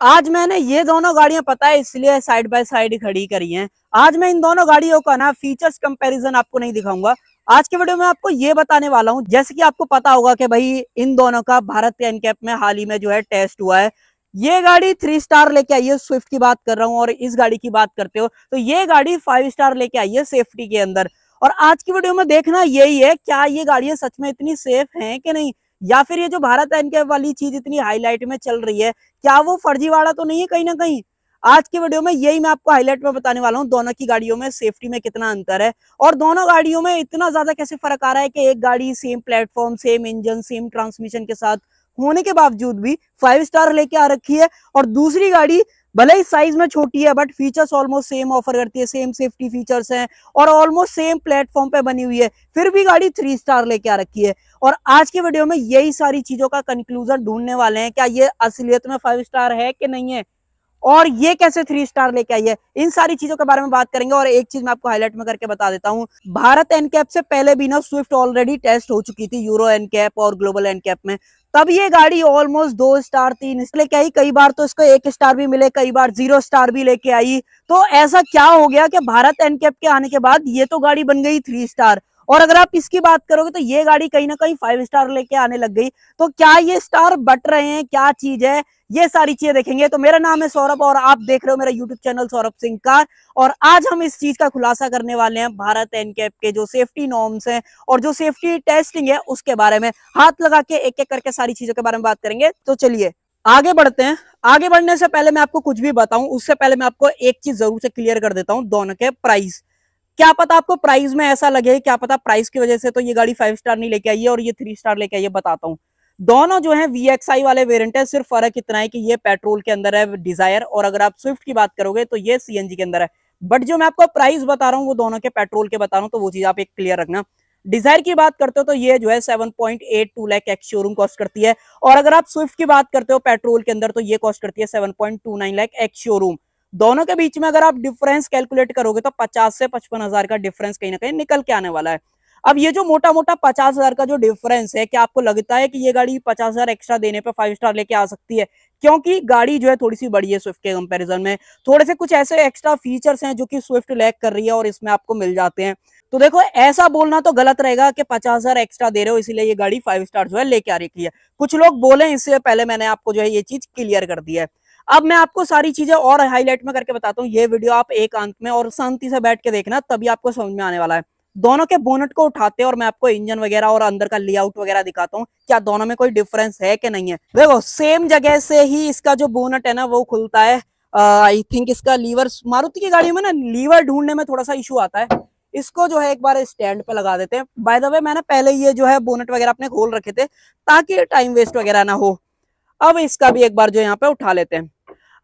आज मैंने ये दोनों गाड़ियां पता है इसलिए साइड बाय साइड खड़ी करी हैं। आज मैं इन दोनों गाड़ियों का ना फीचर्स कंपैरिजन आपको नहीं दिखाऊंगा। आज के वीडियो में आपको ये बताने वाला हूं, जैसे कि आपको पता होगा कि भाई इन दोनों का भारत के एनकैप में हाल ही में जो है टेस्ट हुआ है। ये गाड़ी 3 स्टार लेके आई है, स्विफ्ट की बात कर रहा हूँ, और इस गाड़ी की बात करते हो तो ये गाड़ी 5 स्टार लेके आई है सेफ्टी के अंदर। और आज की वीडियो में देखना यही है, क्या ये गाड़ियां सच में इतनी सेफ हैं कि नहीं, या फिर ये जो भारत एनकैप वाली चीज इतनी हाईलाइट में चल रही है, क्या वो फर्जीवाड़ा तो नहीं है कहीं ना कहीं। आज की वीडियो में यही मैं आपको हाईलाइट में बताने वाला हूं, दोनों की गाड़ियों में सेफ्टी में कितना अंतर है और दोनों गाड़ियों में इतना ज्यादा कैसे फर्क आ रहा है कि एक गाड़ी same platform, same engine, same transmission के साथ होने के बावजूद भी 5 स्टार लेके आ रखी है, और दूसरी गाड़ी भले ही साइज में छोटी है but features almost same offer करती है, सेम सेफ्टी फीचर्स हैं और ऑलमोस्ट सेम प्लेटफॉर्म पे बनी हुई है, फिर भी गाड़ी 3 स्टार लेके आ रखी है। और आज की वीडियो में यही सारी चीजों का कंक्लूजन ढूंढने वाले हैं, क्या ये असलियत में 5 स्टार है कि नहीं है, और ये कैसे 3 स्टार लेके आई है, इन सारी चीजों के बारे में बात करेंगे। और एक चीज मैं आपको हाईलाइट में करके बता देता हूं, भारत एनकैप से पहले भी ना स्विफ्ट ऑलरेडी टेस्ट हो चुकी थी यूरो एनकैप और ग्लोबल एनकैप में। तब ये गाड़ी ऑलमोस्ट 2 स्टार 3 लेके आई, कई बार तो इसको 1 स्टार भी मिले, कई बार 0 स्टार भी लेके आई। तो ऐसा क्या हो गया कि भारत एनकैप के आने के बाद ये तो गाड़ी बन गई 3 स्टार, और अगर आप इसकी बात करोगे तो ये गाड़ी कहीं ना कहीं 5 स्टार लेके आने लग गई। तो क्या ये स्टार बट रहे हैं, क्या चीज है, ये सारी चीजें देखेंगे। तो मेरा नाम है सौरभ और आप देख रहे हो मेरा YouTube channel Saurabh Singh car, और आज हम इस चीज का खुलासा करने वाले हैं, भारत एनकैप के जो सेफ्टी नॉर्म्स हैं और जो सेफ्टी टेस्टिंग है उसके बारे में हाथ लगा के एक एक करके सारी चीजों के बारे में बात करेंगे। तो चलिए आगे बढ़ते हैं। आगे बढ़ने से पहले मैं आपको कुछ भी बताऊं उससे पहले मैं आपको एक चीज जरूर से क्लियर कर देता हूं, दोनों के प्राइस। क्या पता आपको प्राइस में ऐसा लगे, क्या पता प्राइस की वजह से तो ये गाड़ी 5 स्टार नहीं लेके आई है और ये 3 स्टार लेके आई है। बताता हूँ, दोनों जो है VXI वाले वेरिएंट है, सिर्फ फर्क इतना है कि ये पेट्रोल के अंदर है डिजायर, और अगर आप स्विफ्ट की बात करोगे तो ये CNG के अंदर है। बट जो मैं आपको प्राइस बता रहा हूँ वो दोनों के पेट्रोल के बता रहा हूँ, तो वो चीज आप एक क्लियर रखना। डिजायर की बात करते हो तो ये जो है 7.82 लाख एक्स शोरूम कॉस्ट करती है, और अगर आप स्विफ्ट की बात करते हो पेट्रोल के अंदर तो ये कॉस्ट करती है 7.29 लाख एक्स शोरूम। दोनों के बीच में अगर आप डिफरेंस कैलकुलेट करोगे तो 50 से 55 हजार का डिफरेंस कहीं ना कहीं निकल के आने वाला है। अब ये जो मोटा मोटा 50 हजार का जो डिफरेंस है, क्या आपको लगता है कि ये गाड़ी 50 हजार एक्स्ट्रा देने पे 5 स्टार लेके आ सकती है? क्योंकि गाड़ी जो है थोड़ी सी बड़ी है स्विफ्ट के कंपैरिजन में, थोड़े से कुछ ऐसे एक्स्ट्रा फीचर्स हैं जो कि स्विफ्ट लैक कर रही है और इसमें आपको मिल जाते हैं। तो देखो, ऐसा बोलना तो गलत रहेगा कि 50 हजार एक्स्ट्रा दे रहे हो इसीलिए ये गाड़ी 5 स्टार जो है लेके आ रही है। कुछ लोग बोले, इससे पहले मैंने आपको जो है ये चीज क्लियर कर दी है। अब मैं आपको सारी चीजें और हाईलाइट में करके बताता हूँ। ये वीडियो आप एकांत में और शांति से बैठ के देखना, तभी आपको समझ में आने वाला है। दोनों के बोनट को उठाते हैं और मैं आपको इंजन वगैरह और अंदर का लेआउट वगैरह दिखाता हूँ, क्या दोनों में कोई डिफरेंस है कि नहीं है। देखो, सेम जगह से ही इसका जो बोनट है ना वो खुलता है। आई थिंक इसका लीवर, मारुति की गाड़ी में ना लीवर ढूंढने में थोड़ा सा इशू आता है। इसको जो है एक बार स्टैंड पे लगा देते हैं। बाय द वे, मैंने पहले ये जो है बोनट वगैरह अपने खोल रखे थे ताकि टाइम वेस्ट वगैरह ना हो। अब इसका भी एक बार जो यहाँ पे उठा लेते हैं।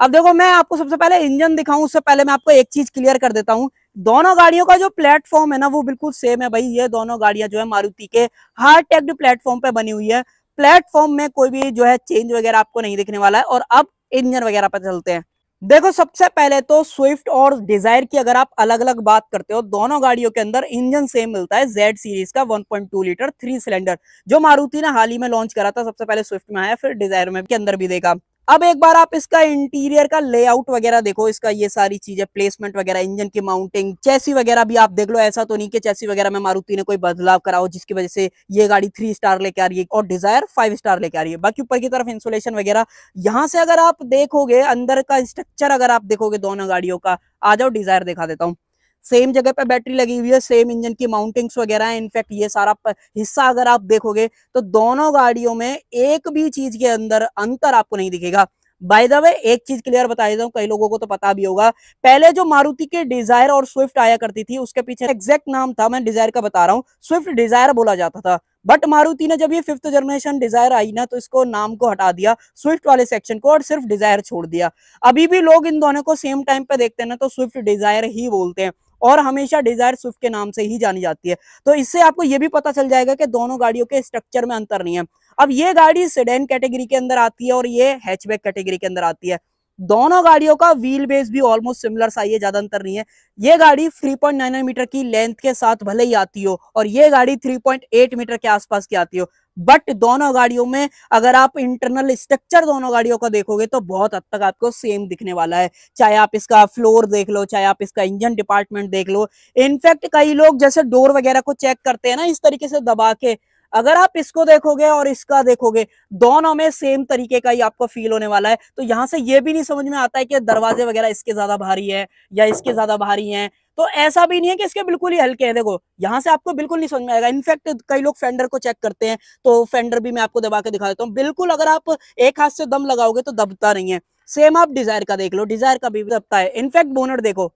अब देखो, मैं आपको सबसे पहले इंजन दिखाऊं उससे पहले मैं आपको एक चीज क्लियर कर देता हूं, दोनों गाड़ियों का जो प्लेटफॉर्म है ना वो बिल्कुल सेम है भाई। ये दोनों गाड़ियां जो है मारुति के हार्ड टेक्ड प्लेटफॉर्म पे बनी हुई है। प्लेटफॉर्म में कोई भी जो है चेंज वगैरह आपको नहीं दिखने वाला है। और अब इंजन वगैरह पर चलते हैं। देखो, सबसे पहले तो स्विफ्ट और डिजायर की अगर आप अलग अलग बात करते हो, दोनों गाड़ियों के अंदर इंजन सेम मिलता है, जेड सीरीज का 1.2 लीटर 3 सिलेंडर, जो मारुति ने हाल ही में लॉन्च करा था। सबसे पहले स्विफ्ट में आया, फिर डिजायर में के अंदर भी देखा। अब एक बार आप इसका इंटीरियर का लेआउट वगैरह देखो, इसका ये सारी चीजें, प्लेसमेंट वगैरह, इंजन की माउंटिंग, चेसी वगैरह भी आप देख लो। ऐसा तो नहीं कि चेसी वगैरह में मारुति ने कोई बदलाव करा हो जिसकी वजह से ये गाड़ी 3 स्टार लेके आ रही है और डिजायर 5 स्टार लेके आ रही है। बाकी ऊपर की तरफ इंसुलेशन वगैरह, यहाँ से अगर आप देखोगे अंदर का स्ट्रक्चर, अगर आप देखोगे दोनों गाड़ियों का, आ जाओ डिजायर दिखा देता हूँ। सेम जगह पे बैटरी लगी हुई है, सेम इंजन की माउंटिंग्स वगैरह है। इनफैक्ट ये सारा हिस्सा अगर आप देखोगे तो दोनों गाड़ियों में एक भी चीज के अंदर अंतर आपको नहीं दिखेगा। बाय द वे, एक चीज क्लियर बता देता हूँ, कई लोगों को तो पता भी होगा, पहले जो मारुति के डिजायर और स्विफ्ट आया करती थी उसके पीछे एग्जैक्ट नाम था, मैं डिजायर का बता रहा हूँ, स्विफ्ट डिजायर बोला जाता था। बट मारुति ने जब ये 5th जनरेशन डिजायर आई ना तो इसको नाम को हटा दिया, स्विफ्ट वाले सेक्शन को, और सिर्फ डिजायर छोड़ दिया। अभी भी लोग इन दोनों को सेम टाइम पे देखते हैं ना तो स्विफ्ट डिजायर ही बोलते हैं, और हमेशा डिजायर स्विफ्ट के नाम से ही जानी जाती है। तो इससे आपको यह भी पता चल जाएगा कि दोनों गाड़ियों के स्ट्रक्चर में अंतर नहीं है। अब ये गाड़ी सेडान कैटेगरी के अंदर आती है और ये हैचबैक कैटेगरी के अंदर आती है। दोनों गाड़ियों का व्हील बेस भी ऑलमोस्ट सिमिलर सा ही है, ज्यादा अंतर नहीं है। ये गाड़ी 3.99 मीटर की लेंथ के साथ भले ही आती हो और ये गाड़ी 3.8 मीटर के आसपास की आती हो, बट दोनों गाड़ियों में अगर आप इंटरनल स्ट्रक्चर दोनों गाड़ियों का देखोगे तो बहुत हद तक आपको सेम दिखने वाला है। चाहे आप इसका फ्लोर देख लो, चाहे आप इसका इंजन डिपार्टमेंट देख लो। इनफैक्ट कई लोग जैसे डोर वगैरह को चेक करते हैं ना इस तरीके से दबा के, अगर आप इसको देखोगे और इसका देखोगे, दोनों में सेम तरीके का ही आपको फील होने वाला है। तो यहां से ये भी नहीं समझ में आता है कि दरवाजे वगैरह इसके ज्यादा भारी है या इसके ज्यादा भारी हैं। तो ऐसा भी नहीं है कि इसके बिल्कुल ही हल्के हैं। देखो यहां से आपको बिल्कुल नहीं समझ में आएगा। इनफैक्ट कई लोग फेंडर को चेक करते हैं, तो फेंडर भी मैं आपको दबा के दिखा देता हूँ। बिल्कुल अगर आप एक हाथ से दम लगाओगे तो दबता नहीं है। सेम आप डिजायर का देख लो, डिजायर का भी दबता है। इनफैक्ट बोनट देखो,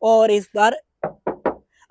और इस बार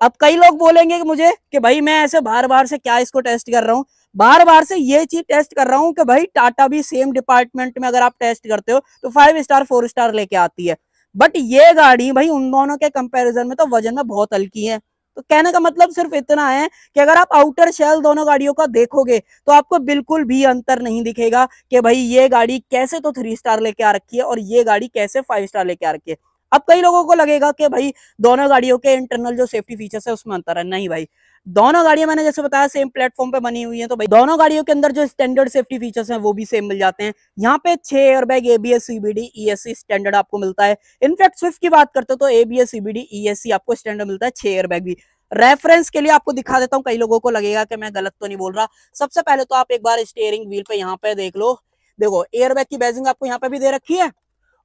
अब कई लोग बोलेंगे कि मुझे कि भाई मैं ऐसे बार बार से क्या इसको टेस्ट कर रहा हूँ, बार बार से ये चीज टेस्ट कर रहा हूँ कि भाई टाटा भी सेम डिपार्टमेंट में अगर आप टेस्ट करते हो तो 5 स्टार 4 स्टार लेके आती है। बट ये गाड़ी भाई उन दोनों के कंपैरिजन में तो वजन में बहुत हल्की है। तो कहने का मतलब सिर्फ इतना है कि अगर आप आउटर शेल दोनों गाड़ियों का देखोगे तो आपको बिल्कुल भी अंतर नहीं दिखेगा कि भाई ये गाड़ी कैसे तो 3 स्टार लेके आ रखी है और ये गाड़ी कैसे 5 स्टार लेके आ रखी है। अब कई लोगों को लगेगा कि भाई दोनों गाड़ियों के इंटरनल जो सेफ्टी फीचर्स है उसमें अंतर है। नहीं भाई, दोनों गाड़ियां मैंने जैसे बताया सेम प्लेटफॉर्म पे बनी हुई हैं, तो भाई दोनों गाड़ियों के अंदर जो स्टैंडर्ड सेफ्टी फीचर्स हैं वो भी सेम मिल जाते हैं। यहाँ पे 6 airbag, ABS, CBD, ESC standard आपको मिलता है। इनफैक्ट स्विफ्ट की बात करते हो तो एबीएस, सीबीडी, ईएससी आपको स्टैंडर्ड मिलता है, 6 एयरबैग भी। रेफरेंस के लिए आपको दिखा देता हूँ, कई लोगों को लगेगा कि मैं गलत तो नहीं बोल रहा। सबसे पहले तो आप एक बार स्टीयरिंग व्हील पे यहाँ पे देख लो, देखो एयरबैग की बैजिंग आपको यहाँ पे भी दे रखी है,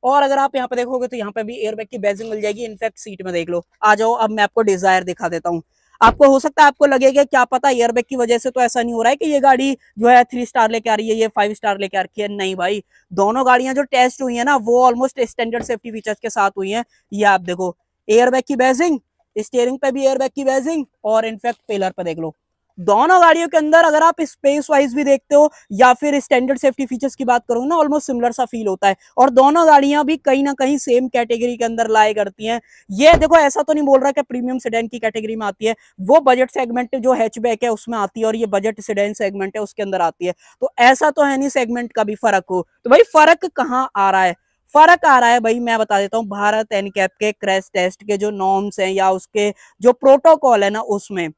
और अगर आप यहाँ पे देखोगे तो यहाँ पे भी एयरबैग की बैजिंग मिल जाएगी। इनफैक्ट सीट में देख लो। आ जाओ अब मैं आपको डिजायर दिखा देता हूँ। आपको हो सकता है आपको लगेगा क्या पता एयरबैग की वजह से तो ऐसा नहीं हो रहा है कि ये गाड़ी जो है 3 स्टार लेके आ रही है, ये 5 स्टार लेके आ रही है। नहीं भाई, दोनों गाड़ियां जो टेस्ट हुई है ना वो ऑलमोस्ट स्टैंडर्ड सेफ्टी फीचर्स के साथ हुई है। ये आप देखो एयरबैग की बैजिंग, स्टीयरिंग पे भी एयरबैग की बैजिंग, और इनफैक्ट पिलर पे देख लो। दोनों गाड़ियों के अंदर अगर आप स्पेस वाइज भी देखते हो या फिर स्टैंडर्ड सेफ्टी फीचर्स की बात करो ना, ऑलमोस्ट सिमिलर सा फील होता है। और दोनों गाड़ियां भी कहीं ना कहीं सेम कैटेगरी के अंदर लाई करती हैं। ये देखो ऐसा तो नहीं बोल रहा कि प्रीमियम सेडान की कैटेगरी में आती है, वो बजट सेगमेंट जो हैचबैक है उसमें आती है और ये बजट सेडान सेगमेंट है उसके अंदर आती है। तो ऐसा तो है नहीं सेगमेंट का भी फर्क हो। तो भाई फर्क कहाँ आ रहा है? फर्क आ रहा है भाई, मैं बता देता हूँ, भारत एनकैप के क्रैश टेस्ट के जो नॉर्म्स हैं या उसके जो प्रोटोकॉल है ना उसमें।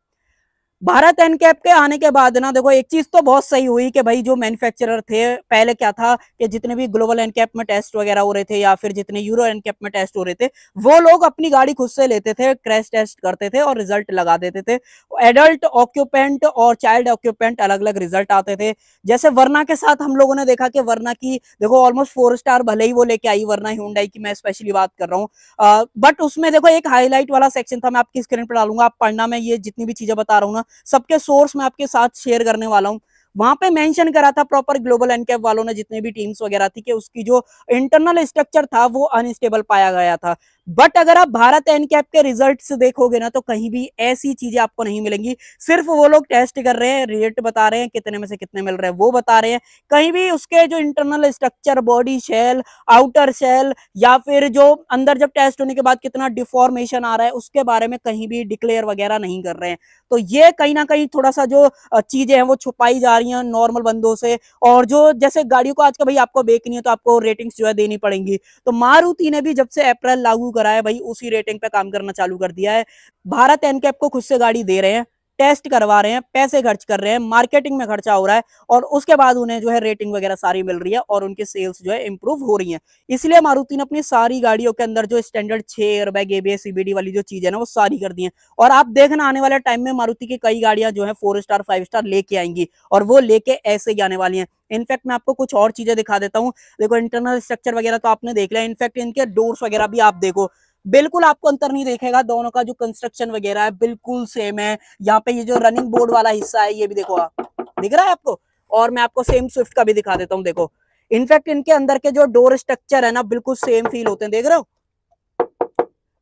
भारत एनकैप के आने के बाद ना देखो एक चीज तो बहुत सही हुई कि भाई जो मैन्युफैक्चरर थे, पहले क्या था कि जितने भी ग्लोबल एनकैप में टेस्ट वगैरह हो रहे थे या फिर जितने यूरो एनकैप में टेस्ट हो रहे थे, वो लोग अपनी गाड़ी खुद से लेते थे, क्रैश टेस्ट करते थे और रिजल्ट लगा देते थे। एडल्ट ऑक्यूपेंट और चाइल्ड ऑक्यूपेंट अलग अलग रिजल्ट आते थे। जैसे वर्ना के साथ हम लोगों ने देखा कि वर्ना की देखो ऑलमोस्ट 4 स्टार भले ही वो लेके आई, वर्ना हुंडई की मैं स्पेशली बात कर रहा हूँ। बट उसमें देखो एक हाईलाइट वाला सेक्शन था, मैं आपकी स्क्रीन पर डालूंगा, आप पढ़ना। मैं ये जितनी भी चीजें बता रहा हूँ ना सबके सोर्स मैं आपके साथ शेयर करने वाला हूं। वहां पे मेंशन करा था प्रॉपर ग्लोबल एनकैप वालों ने, जितने भी टीम्स वगैरह थी, कि उसकी जो इंटरनल स्ट्रक्चर था वो अनस्टेबल पाया गया था। बट अगर आप भारत एनकैप के रिजल्ट्स देखोगे ना तो कहीं भी ऐसी चीजें आपको नहीं मिलेंगी। सिर्फ वो लोग टेस्ट कर रहे हैं, रेट बता रहे हैं, कितने में से कितने मिल रहे हैं वो बता रहे हैं। कहीं भी उसके जो internal structure, body shell, outer shell, या फिर जो अंदर जब टेस्ट होने के बाद कितना डिफॉर्मेशन आ रहा है उसके बारे में कहीं भी डिक्लेयर वगैरह नहीं कर रहे हैं। तो ये कहीं ना कहीं थोड़ा सा जो चीजें हैं वो छुपाई जा रही हैं नॉर्मल बंदों से। और जो जैसे गाड़ियों को आज का भाई आपको बेचनी है तो आपको रेटिंग्स जो है देनी पड़ेंगी। तो मारुति ने भी जब से अप्रैल लागू करा है भाई उसी रेटिंग पे काम करना चालू कर दिया है। भारत एनकैप को खुद से गाड़ी दे रहे हैं, टेस्ट करवा रहे हैं, पैसे खर्च कर रहे हैं, मार्केटिंग में खर्चा हो रहा है, और उसके बाद उन्हें जो है रेटिंग वगैरह सारी मिल रही है और उनकी सेल्स जो है इंप्रूव हो रही है। इसलिए मारुति ने अपनी सारी गाड़ियों के अंदर जो स्टैंडर्ड 6 एयरबैग, एबीएस, सीबीडी वाली जो चीज है ना वो सारी कर दी है। और आप देखना आने वाले टाइम में मारुति की कई गाड़ियां जो है 4 स्टार 5 स्टार लेके आएंगी, और वो लेके ऐसे ही आने वाली हैं। इनफैक्ट मैं आपको कुछ और चीजें दिखा देता हूँ। देखो इंटरनल स्ट्रक्चर वगैरह तो आपने देख लिया, इनफैक्ट इनके डोर्स वगैरह भी आप देखो, बिल्कुल आपको अंतर नहीं देखेगा। दोनों का जो कंस्ट्रक्शन वगैरह है बिल्कुल सेम है। यहाँ पे ये जो रनिंग बोर्ड वाला हिस्सा है ये भी देखो, आप दिख रहा है आपको। और मैं आपको सेम स्विफ्ट का भी दिखा देता हूँ, देखो इनफैक्ट इनके अंदर के जो डोर स्ट्रक्चर है ना बिल्कुल सेम फील होते हैं, देख रहे हो,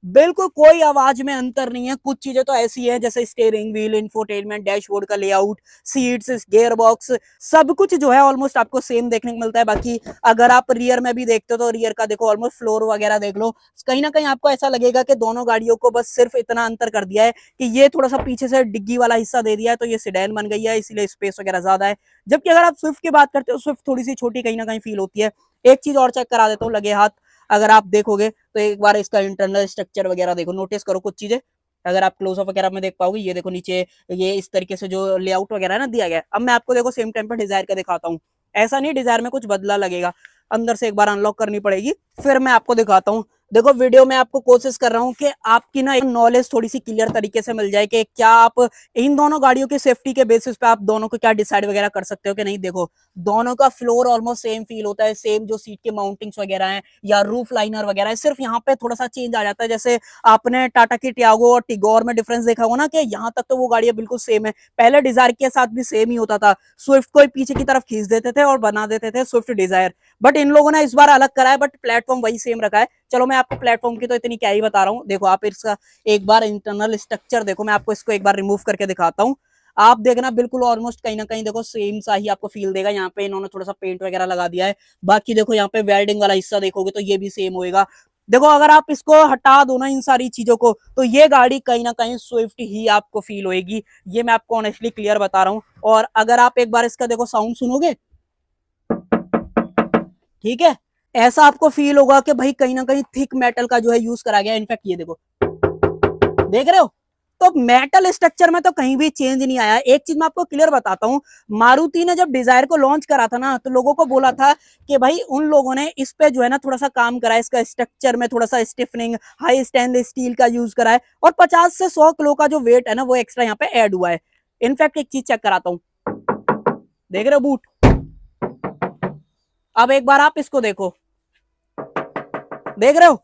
बिल्कुल कोई आवाज में अंतर नहीं है। कुछ चीजें तो ऐसी है जैसे स्टीयरिंग व्हील, इंफोटेनमेंट, डैशबोर्ड का लेआउट, सीट्स, गियर बॉक्स, सब कुछ जो है ऑलमोस्ट आपको सेम देखने को मिलता है। बाकी अगर आप रियर में भी देखते हो तो रियर का देखो ऑलमोस्ट फ्लोर वगैरह देख लो, कहीं ना कहीं आपको ऐसा लगेगा कि दोनों गाड़ियों को बस सिर्फ इतना अंतर कर दिया है कि ये थोड़ा सा पीछे से डिग्गी वाला हिस्सा दे दिया है तो ये सेडान बन गई है, इसलिए स्पेस वगैरह ज्यादा है। जबकि अगर आप स्विफ्ट की बात करते हो, स्विफ्ट थोड़ी सी छोटी कहीं ना कहीं फील होती है। एक चीज और चेक करा देता हूँ लगे हाथ। अगर आप देखोगे तो एक बार इसका इंटरनल स्ट्रक्चर वगैरह देखो, नोटिस करो कुछ चीजें। अगर आप क्लोज अप वगैरह में देख पाओगे, ये देखो नीचे ये इस तरीके से जो लेआउट वगैरह है ना दिया गया है। अब मैं आपको देखो सेम टाइम पर डिजायर का दिखाता हूँ। ऐसा नहीं डिजायर में कुछ बदला लगेगा, अंदर से एक बार अनलॉक करनी पड़ेगी, फिर मैं आपको दिखाता हूँ। देखो वीडियो में आपको कोशिश कर रहा हूँ कि आपकी ना नॉलेज थोड़ी सी क्लियर तरीके से मिल जाए कि क्या आप इन दोनों गाड़ियों की सेफ्टी के बेसिस पे आप दोनों को क्या डिसाइड वगैरह कर सकते हो कि नहीं। देखो दोनों का फ्लोर ऑलमोस्ट सेम फील होता है, सेम जो सीट के माउंटिंग्स वगैरह हैं या रूफ लाइनर वगैरह है, सिर्फ यहाँ पे थोड़ा सा चेंज आ जाता है। जैसे आपने टाटा की टियागो और टिगोर में डिफरेंस देखा होगा ना कि यहाँ तक तो वो गाड़ियां बिल्कुल सेम है, पहले डिजायर के साथ भी सेम ही होता था। स्विफ्ट को पीछे की तरफ खींच देते थे और बना देते थे स्विफ्ट डिजायर, बट इन लोगों ने इस बार अलग करा है, बट प्लेटफॉर्म वही सेम रखा है। चलो मैं आपको प्लेटफॉर्म की तो इतनी क्या ही बता रहा हूँ। देखो आप इसका एक बार इंटरनल स्ट्रक्चर देखो, मैं आपको इसको एक बार रिमूव करके दिखाता हूँ। आप देखना बिल्कुल ऑलमोस्ट कहीं ना कहीं देखो सेम सा ही आपको फील देगा। यहाँ पे इन्होंने थोड़ा सा पेंट वगैरह लगा दिया है, बाकी देखो यहाँ पे वेल्डिंग वाला हिस्सा देखोगे तो ये भी सेम होएगा। देखो अगर आप इसको हटा दो ना इन सारी चीजों को, तो ये गाड़ी कहीं ना कहीं स्विफ्ट ही आपको फील होएगी, ये मैं आपको ऑनेस्टली क्लियर बता रहा हूँ। और अगर आप एक बार इसका देखो साउंड सुनोगे, ठीक है, ऐसा आपको फील होगा कि भाई कहीं ना कहीं थिक मेटल का जो है यूज करा गया। इनफैक्ट ये देखो, देख रहे हो, तो मेटल स्ट्रक्चर में तो कहीं भी चेंज नहीं आया। एक चीज मैं आपको क्लियर बताता हूँ, मारुति ने जब डिजायर को लॉन्च करा था ना, तो लोगों को बोला था कि भाई उन लोगों ने इस पे जो है ना थोड़ा सा काम करा है, इसका स्ट्रक्चर में थोड़ा सा स्टिफनिंग, हाई स्टेनलेस स्टील का यूज करा है, और 50 से 100 किलो का जो वेट है ना वो एक्स्ट्रा यहाँ पे ऐड हुआ है। इनफैक्ट एक चीज चेक कराता हूँ, देख रहे हो बूट, अब एक बार आप इसको देखो, देख रहे हो,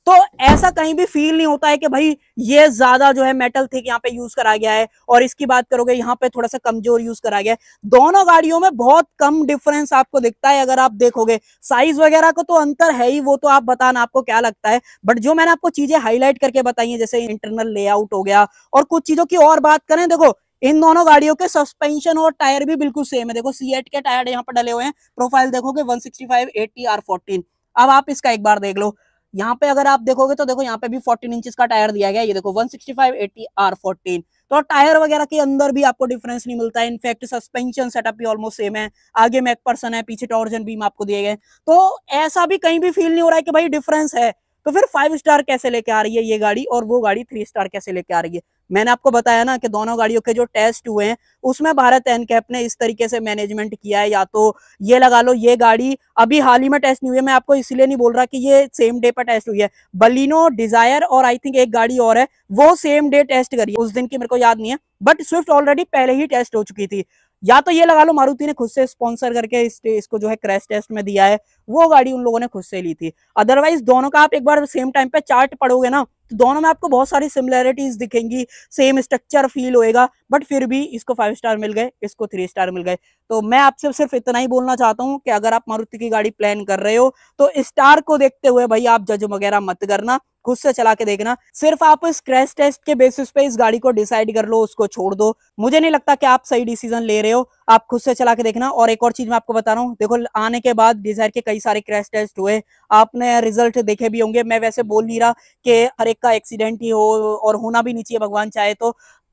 तो ऐसा कहीं भी फील नहीं होता है कि भाई ये ज्यादा जो है मेटल थिक यहाँ पे यूज करा गया है, और इसकी बात करोगे यहाँ पे थोड़ा सा कमजोर यूज करा गया है। दोनों गाड़ियों में बहुत कम डिफरेंस आपको दिखता है। अगर आप देखोगे साइज वगैरह को तो अंतर है ही, वो तो आप बताना आपको क्या लगता है, बट जो मैंने आपको चीजें हाईलाइट करके बताई है, जैसे इंटरनल लेआउट हो गया और कुछ चीजों की और बात करें, देखो इन दोनों गाड़ियों के सस्पेंशन और टायर भी बिल्कुल सेम है। देखो C8 के टायर यहाँ पर डले हुए हैं, प्रोफाइल देखोगे 165 80 R14। अब आप इसका एक बार देख लो, यहाँ पे अगर आप देखोगे तो देखो यहाँ पे भी 14 इंचेस का टायर दिया गया है, ये देखो 165 80 R14। तो टायर वगैरह के अंदर भी आपको डिफरेंस नहीं मिलता है। इनफैक्ट सस्पेंशन सेटअप भी ऑलमोस्ट सेम है, आगे मैकपर्सन है, पीछे टॉर्जन बीम आपको दिए गए, तो ऐसा भी कहीं भी फील नहीं हो रहा है कि भाई डिफरेंस है। तो फिर 5 स्टार कैसे लेके आ रही है ये गाड़ी, और वो गाड़ी 3 स्टार कैसे लेके आ रही है। मैंने आपको बताया ना कि दोनों गाड़ियों के जो टेस्ट हुए हैं उसमें भारत एनकैप ने इस तरीके से मैनेजमेंट किया है। या तो ये लगा लो ये गाड़ी अभी हाल ही में टेस्ट नहीं हुई है, मैं आपको इसलिए नहीं बोल रहा कि ये सेम डे पर टेस्ट हुई है। बलिनो, डिजायर और आई थिंक एक गाड़ी और है, वो सेम डे टेस्ट करी है, उस दिन की मेरे को याद नहीं है, बट स्विफ्ट ऑलरेडी पहले ही टेस्ट हो चुकी थी। या तो ये लगा लो मारुति ने खुद से स्पॉन्सर करके इसको जो है क्रैश टेस्ट में दिया है, वो गाड़ी उन लोगों ने खुद से ली थी। अदरवाइज दोनों का आप एक बार सेम टाइम पे चार्ट पढ़ोगे ना, तो दोनों में आपको बहुत सारी सिमिलैरिटीज दिखेंगी, सेम स्ट्रक्चर फील होएगा, बट फिर भी इसको 5 स्टार मिल गए, इसको 3 स्टार मिल गए। तो मैं आपसे सिर्फ इतना ही बोलना चाहता हूं कि अगर आप मारुति की गाड़ी प्लान कर रहे हो तो स्टार को देखते हुए भाई आप जज वगैरह मत करना, खुद से चला के देखना। सिर्फ आप इस क्रैश टेस्ट के बेसिस पे इस गाड़ी को डिसाइड कर लो, उसको छोड़ दो। मुझे नहीं लगता कि आप सही डिसीजन ले रहे हो, आप खुद से चला के देखना। और एक और चीज मैं आपको बता रहा हूँ, देखो आने के बाद डिजायर के कई सारे क्रैश टेस्ट हुए, आपने रिजल्ट देखे भी होंगे। मैं वैसे बोल नहीं रहा कि हर एक का एक्सीडेंट ही हो, और होना भी नहीं चाहिए भगवान चाहे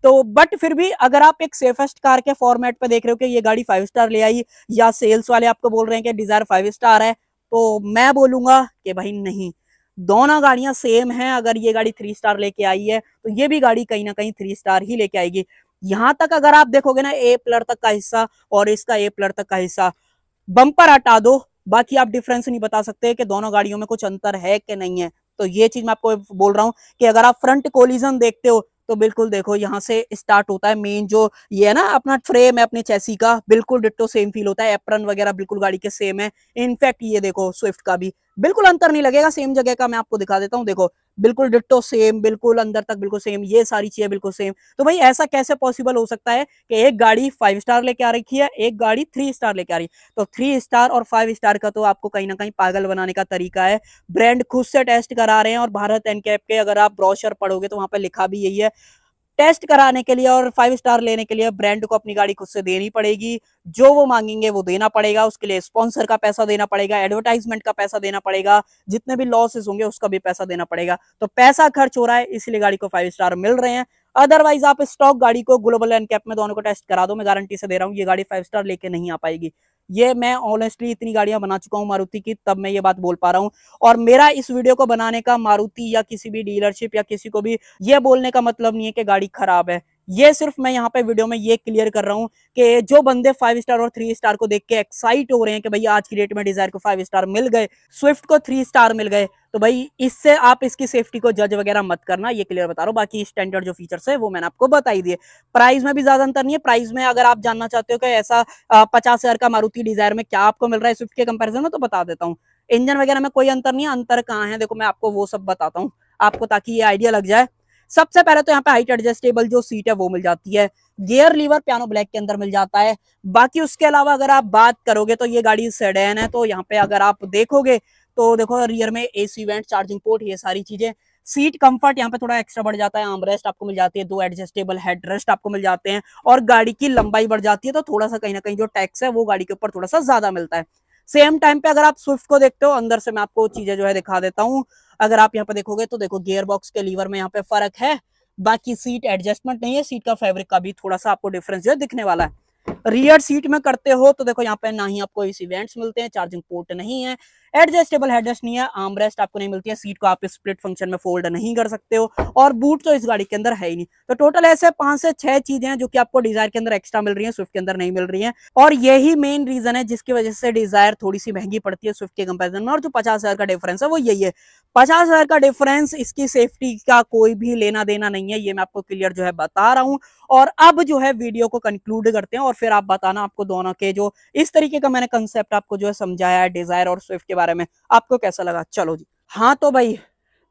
तो बट फिर भी अगर आप एक सेफेस्ट कार के फॉर्मेट पे देख रहे हो कि ये गाड़ी 5 स्टार ले आई, या सेल्स वाले आपको बोल रहे हैं कि डिजायर 5 स्टार है, तो मैं बोलूंगा कि भाई नहीं, दोनों गाड़ियां सेम हैं। अगर ये गाड़ी 3 स्टार लेके आई है तो ये भी गाड़ी कहीं ना कहीं 3 स्टार ही लेके आएगी। यहां तक अगर आप देखोगे ना ए पिलर तक का हिस्सा और इसका ए पिलर तक का हिस्सा, बम्पर हटा दो, बाकी आप डिफरेंस नहीं बता सकते कि दोनों गाड़ियों में कुछ अंतर है कि नहीं है। तो ये चीज मैं आपको बोल रहा हूं कि अगर आप फ्रंट कोलिजन देखते हो तो बिल्कुल देखो यहाँ से स्टार्ट होता है मेन जो ये है ना अपना फ्रेम है अपने चैसी का, बिल्कुल डिट्टो सेम फील होता है, एप्रन वगैरह बिल्कुल गाड़ी के सेम है। इनफैक्ट ये देखो स्विफ्ट का भी बिल्कुल अंतर नहीं लगेगा, सेम जगह का मैं आपको दिखा देता हूँ, देखो बिल्कुल डिट्टो सेम, बिल्कुल अंदर तक बिल्कुल सेम, ये सारी चीजें बिल्कुल सेम। तो भाई ऐसा कैसे पॉसिबल हो सकता है कि एक गाड़ी 5 स्टार लेके आ रखी है, एक गाड़ी 3 स्टार लेके आ रही है। तो 3 स्टार और 5 स्टार का तो आपको कहीं ना कहीं पागल बनाने का तरीका है। ब्रांड खुद से टेस्ट करा रहे हैं, और भारत एनकैप के अगर आप ब्रोशर पढ़ोगे तो वहां पर लिखा भी यही है, टेस्ट कराने के लिए और 5 स्टार लेने के लिए ब्रांड को अपनी गाड़ी खुद से देनी पड़ेगी, जो वो मांगेंगे वो देना पड़ेगा, उसके लिए स्पॉन्सर का पैसा देना पड़ेगा, एडवर्टाइजमेंट का पैसा देना पड़ेगा, जितने भी लॉसेस होंगे उसका भी पैसा देना पड़ेगा। तो पैसा खर्च हो रहा है, इसलिए गाड़ी को 5 स्टार मिल रहे हैं। अदरवाइज आप स्टॉक गाड़ी को ग्लोबल एनकैप में दोनों को टेस्ट करा दो, मैं गारंटी से दे रहा हूँ ये गाड़ी 5 स्टार लेके नहीं आ पाएगी। ये मैं ऑनेस्टली इतनी गाड़ियां बना चुका हूं मारुति की, तब मैं ये बात बोल पा रहा हूं। और मेरा इस वीडियो को बनाने का मारुति या किसी भी डीलरशिप या किसी को भी ये बोलने का मतलब नहीं है कि गाड़ी खराब है। ये सिर्फ मैं यहाँ पे वीडियो में ये क्लियर कर रहा हूँ कि जो बंदे 5 स्टार और 3 स्टार को देख के एक्साइट हो रहे हैं कि भाई आज की डेट में डिजायर को 5 स्टार मिल गए, स्विफ्ट को 3 स्टार मिल गए, तो भाई इससे आप इसकी सेफ्टी को जज वगैरह मत करना, ये क्लियर बता रहा हूँ। बाकी स्टैंडर्ड जो फीचर्स है वो मैंने आपको बता ही दिए। प्राइस में भी ज्यादा अंतर नहीं है। प्राइस में अगर आप जानना चाहते हो कि ऐसा 50,000 का मारुति डिजायर में क्या आपको मिल रहा है स्विफ्ट के कंपैरिजन में, तो बता देता हूँ। इंजन वगैरह में कोई अंतर नहीं है। अंतर कहाँ है देखो, मैं आपको वो सब बताता हूँ आपको, ताकि ये आइडिया लग जाए। सबसे पहले तो यहाँ पे हाइट एडजस्टेबल जो सीट है वो मिल जाती है। गियर लीवर पियानो ब्लैक के अंदर मिल जाता है। बाकी उसके अलावा अगर आप बात करोगे तो ये गाड़ी सेडान है, तो यहाँ पे अगर आप देखोगे तो देखो रियर में एसी वेंट, चार्जिंग पोर्ट, ये सारी चीजें। सीट कंफर्ट यहाँ पे थोड़ा एक्स्ट्रा बढ़ जाता है। आर्मरेस्ट आपको मिल जाती है, 2 एडजस्टेबल हेडरेस्ट आपको मिल जाते हैं, और गाड़ी की लंबाई बढ़ जाती है, तो थोड़ा सा कहीं ना कहीं जो टैक्स है वो गाड़ी के ऊपर थोड़ा सा ज्यादा मिलता है। सेम टाइम पे अगर आप स्विफ्ट को देखते हो, अंदर से मैं आपको चीजें जो है दिखा देता हूँ। अगर आप यहाँ पे देखोगे तो देखो गियर बॉक्स के लीवर में यहाँ पे फर्क है। बाकी सीट एडजस्टमेंट नहीं है, सीट का फैब्रिक का भी थोड़ा सा आपको डिफरेंस जो है दिखने वाला है। रियर सीट में करते हो तो देखो यहाँ पे ना ही आपको एसी वेंट्स मिलते हैं, चार्जिंग पोर्ट नहीं है, एडजस्टेबल हेडरेस्ट नहीं है, आर्मरेस्ट आपको नहीं मिलती है, सीट को आप स्प्लिट फंक्शन में फोल्ड नहीं कर सकते हो, और बूट तो इस गाड़ी के अंदर है ही नहीं। तो टोटल ऐसे 5 से 6 चीजें हैं जो कि आपको डिजायर के अंदर एक्स्ट्रा मिल रही है, स्विफ्ट के अंदर नहीं मिल रही है। और यही मेन रीजन है जिसकी वजह से डिजायर थोड़ी सी महंगी पड़ती है स्विफ्ट के कंपेरिजन में। और जो 50,000 का डिफरेंस है वो यही है। 50,000 का डिफरेंस, इसकी सेफ्टी का कोई भी लेना देना नहीं है, ये मैं आपको क्लियर जो है बता रहा हूँ। और अब जो है वीडियो को कंक्लूड करते हैं, और फिर आप बताना आपको दोनों के जो इस तरीके का मैंने कंसेप्ट आपको जो है समझाया है डिजायर और स्विफ्ट के बारे में, आपको कैसा लगा। चलो जी, हाँ तो भाई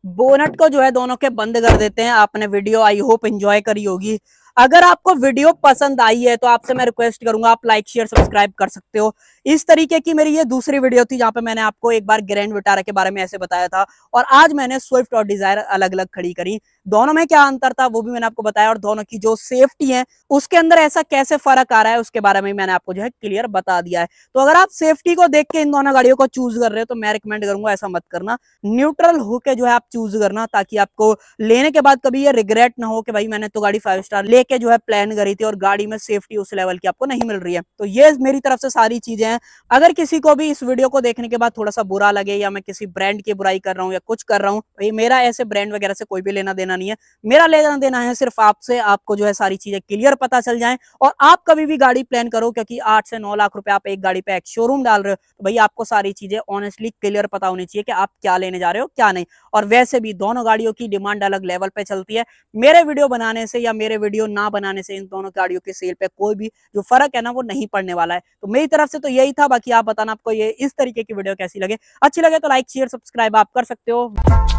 बोनट को जो है दोनों के बंद कर देते हैं। आपने वीडियो आई होप एंजॉय करी होगी। अगर आपको वीडियो पसंद आई है तो आपसे मैं रिक्वेस्ट करूंगा, आप लाइक शेयर सब्सक्राइब कर सकते हो। इस तरीके की मेरी ये दूसरी वीडियो थी जहां पे मैंने आपको एक बार ग्रैंड विटारा के बारे में ऐसे बताया था, और आज मैंने स्विफ्ट और डिजायर अलग अलग खड़ी करी। दोनों में क्या अंतर था वो भी मैंने आपको बताया, और दोनों की जो सेफ्टी है उसके अंदर ऐसा कैसे फर्क आ रहा है उसके बारे में मैंने आपको जो है क्लियर बता दिया है। तो अगर आप सेफ्टी को देख के इन दोनों गाड़ियों को चूज कर रहे हो तो मैं रिकमेंड करूंगा ऐसा मत करना, न्यूट्रल होके जो है आप चूज करना, ताकि आपको लेने के बाद कभी ये रिग्रेट ना हो कि भाई मैंने तो गाड़ी 5 स्टार लेके जो है प्लान करी थी और गाड़ी में सेफ्टी उस लेवल की आपको नहीं मिल रही है। तो ये मेरी तरफ से सारी चीजें हैं। अगर किसी को भी इस वीडियो को देखने के बाद थोड़ा सा बुरा लगे, या मैं किसी ब्रांड की बुराई कर रहा हूँ या कुछ कर रहा हूँ, भाई मेरा ऐसे ब्रांड वगैरह से कोई भी लेना देना नहीं है। मेरा लेना देना है सिर्फ आपसे, आपको जो है सारी चीजें क्लियर पता चल जाए। और आप कभी भी गाड़ी प्लान करो, क्योंकि 8 से 9 लाख रुपए आप एक गाड़ी पे एक शोरूम डाल रहे हो, तो भाई आपको सारी चीजें ऑनेस्टली क्लियर पता होनी चाहिए कि आप क्या लेने जा रहे हो क्या नहीं। और वैसे भी दोनों गाड़ियों की डिमांड अलग लेवल पे चलती है। मेरे वीडियो बनाने से या मेरे वीडियो ना बनाने से इन दोनों गाड़ियों की सेल पे कोई भी जो फर्क है ना वो नहीं पड़ने वाला है। तो मेरी तरफ से तो यही था। बाकी आप बताना आपको ये इस तरीके की वीडियो कैसी लगे। अच्छी लगे तो लाइक शेयर सब्सक्राइब आप कर सकते हो।